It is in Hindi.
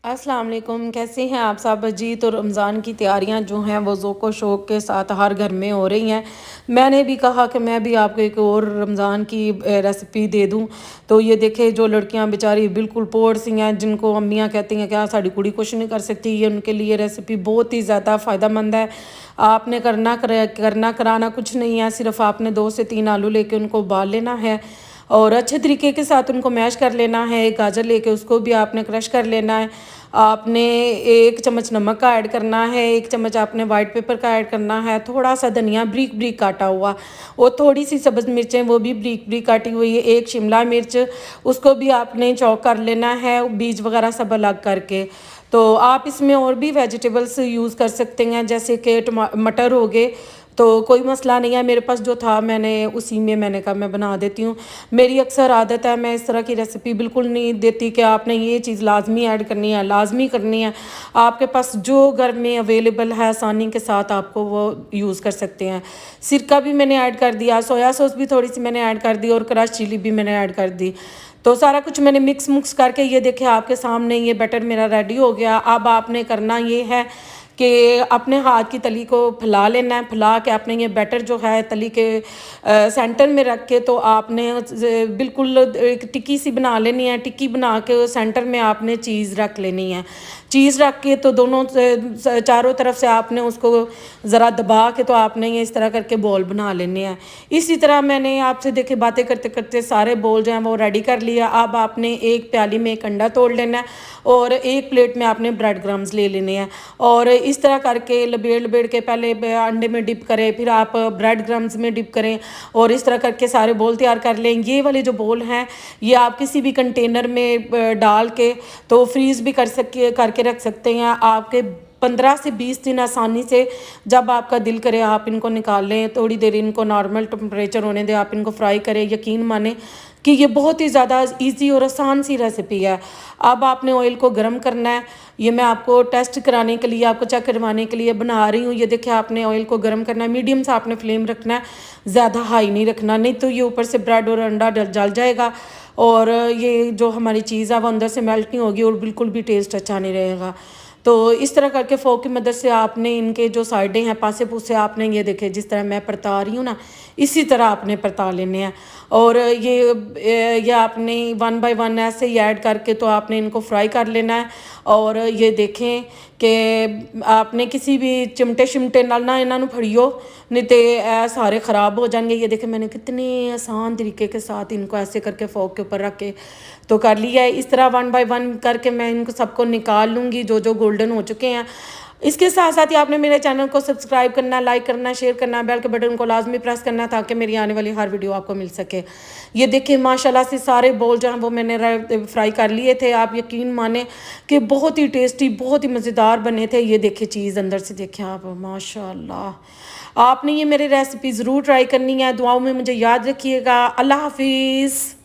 अस्सलाम वालेकुम, कैसे हैं आप सब। जी, तो रमज़ान की तैयारियां जो हैं वो ज़ोक़ो शौक़ के साथ हर घर में हो रही हैं। मैंने भी कहा कि मैं भी आपको एक और रमज़ान की रेसिपी दे दूं। तो ये देखें, जो लड़कियां बेचारी बिल्कुल पोर सी हैं, जिनको अम्मियां कहती हैं क्या साड़ी कुड़ी कुछ नहीं कर सकती, ये उनके लिए रेसिपी बहुत ही ज़्यादा फ़ायदेमंद है। आपने करना कराना कुछ नहीं है, सिर्फ आपने 2 से 3 आलू लेके उनको उबाल लेना है और अच्छे तरीके के साथ उनको मैश कर लेना है। एक गाजर लेके उसको भी आपने क्रश कर लेना है। आपने 1 चम्मच नमक का ऐड करना है, 1 चम्मच आपने वाइट पेपर का ऐड करना है, थोड़ा सा धनिया ब्रीक ब्रीक काटा हुआ और थोड़ी सी सब्ज़ मिर्चें वो भी ब्रीक ब्रीक काटी हुई है, 1 शिमला मिर्च उसको भी आपने चॉप कर लेना है, बीज वगैरह सब अलग करके। तो आप इसमें और भी वेजिटेबल्स यूज़ कर सकते हैं, जैसे कि मटर हो गए, तो कोई मसला नहीं है। मेरे पास जो था मैंने उसी में मैंने कहा मैं बना देती हूँ। मेरी अक्सर आदत है, मैं इस तरह की रेसिपी बिल्कुल नहीं देती कि आपने ये चीज़ लाजमी ऐड करनी है, लाजमी करनी है। आपके पास जो घर में अवेलेबल है आसानी के साथ आपको वो यूज़ कर सकते हैं। सिरका भी मैंने ऐड कर दिया, सोया सॉस भी थोड़ी सी मैंने ऐड कर दी और क्रश चिली भी मैंने ऐड कर दी। तो सारा कुछ मैंने मिक्स मुक्स करके ये देखिए आपके सामने ये बैटर मेरा रेडी हो गया। अब आपने करना ये है कि अपने हाथ की तली को फैला लेना है। फैला के आपने ये बैटर जो है तली के सेंटर में रख के, तो आपने बिल्कुल एक टिक्की सी बना लेनी है। टिक्की बना के सेंटर में आपने चीज़ रख लेनी है। चीज़ रख के तो दोनों चारों तरफ से आपने उसको ज़रा दबा के तो आपने ये इस तरह करके बॉल बना लेने हैं। इसी तरह मैंने आपसे देखे बातें करते करते सारे बॉल जो हैं वो रेडी कर लिया। अब आपने एक प्याली में एक अंडा तोड़ लेना है और एक प्लेट में आपने ब्रेड क्रम्स ले लेने हैं और इस तरह करके लपेट लपेट के पहले अंडे में डिप करें, फिर आप ब्रेड क्रम्स में डिप करें और इस तरह करके सारे बॉल तैयार कर लें। ये वाले जो बॉल हैं ये आप किसी भी कंटेनर में डाल के तो फ्रीज़ भी करके रख सकते हैं। आपके 15 से 20 दिन आसानी से जब आपका दिल करे आप इनको निकाल लें, थोड़ी देर इनको नॉर्मल टेम्परेचर होने दें, आप इनको फ्राई करें। यकीन माने कि ये बहुत ही ज़्यादा इजी और आसान सी रेसिपी है। अब आपने ऑयल को गर्म करना है। ये मैं आपको टेस्ट कराने के लिए, आपको चेक करवाने के लिए बना रही हूँ। ये देखिए आपने ऑयल को गर्म करना है, मीडियम सा आपने फ्लेम रखना है, ज़्यादा हाई नहीं रखना, नहीं तो ये ऊपर से ब्रेड और अंडा जल जाएगा और ये जो हमारी चीज़ है वो अंदर से मेल्ट नहीं होगी और बिल्कुल भी टेस्ट अच्छा नहीं रहेगा। तो इस तरह करके फोक की मदद से आपने इनके जो साइडें हैं पासे पूसे आपने ये देखे जिस तरह मैं परता रही हूँ ना, इसी तरह आपने परता लेने हैं और ये आपने 1 बाय 1 ऐसे ही ऐड करके तो आपने इनको फ्राई कर लेना है। और ये देखें कि आपने किसी भी चिमटे शिमटे नाल ना इन्हों फड़ियो, नहीं तो सारे ख़राब हो जाएंगे। ये देखें मैंने कितने आसान तरीके के साथ इनको ऐसे करके फोक के ऊपर रख के तो कर लिया है। इस तरह 1 बाय 1 करके मैं इनको सबको निकाल लूँगी जो जो गोल्डन हो चुके हैं। इसके साथ साथ ही आपने मेरे चैनल को सब्सक्राइब करना, लाइक करना, शेयर करना, बेल के बटन को लाजमी प्रेस करना ताकि मेरी आने वाली हर वीडियो आपको मिल सके। ये देखिए माशाल्लाह से सारे बॉल जो हैं वो मैंने फ्राई कर लिए थे। आप यकीन माने कि बहुत ही टेस्टी, बहुत ही मज़ेदार बने थे। ये देखिए चीज़ अंदर से देखिए आप, माशाल्लाह। आपने ये मेरी रेसिपी ज़रूर ट्राई करनी है। दुआओं में मुझे याद रखिएगा। अल्लाह हाफिज़।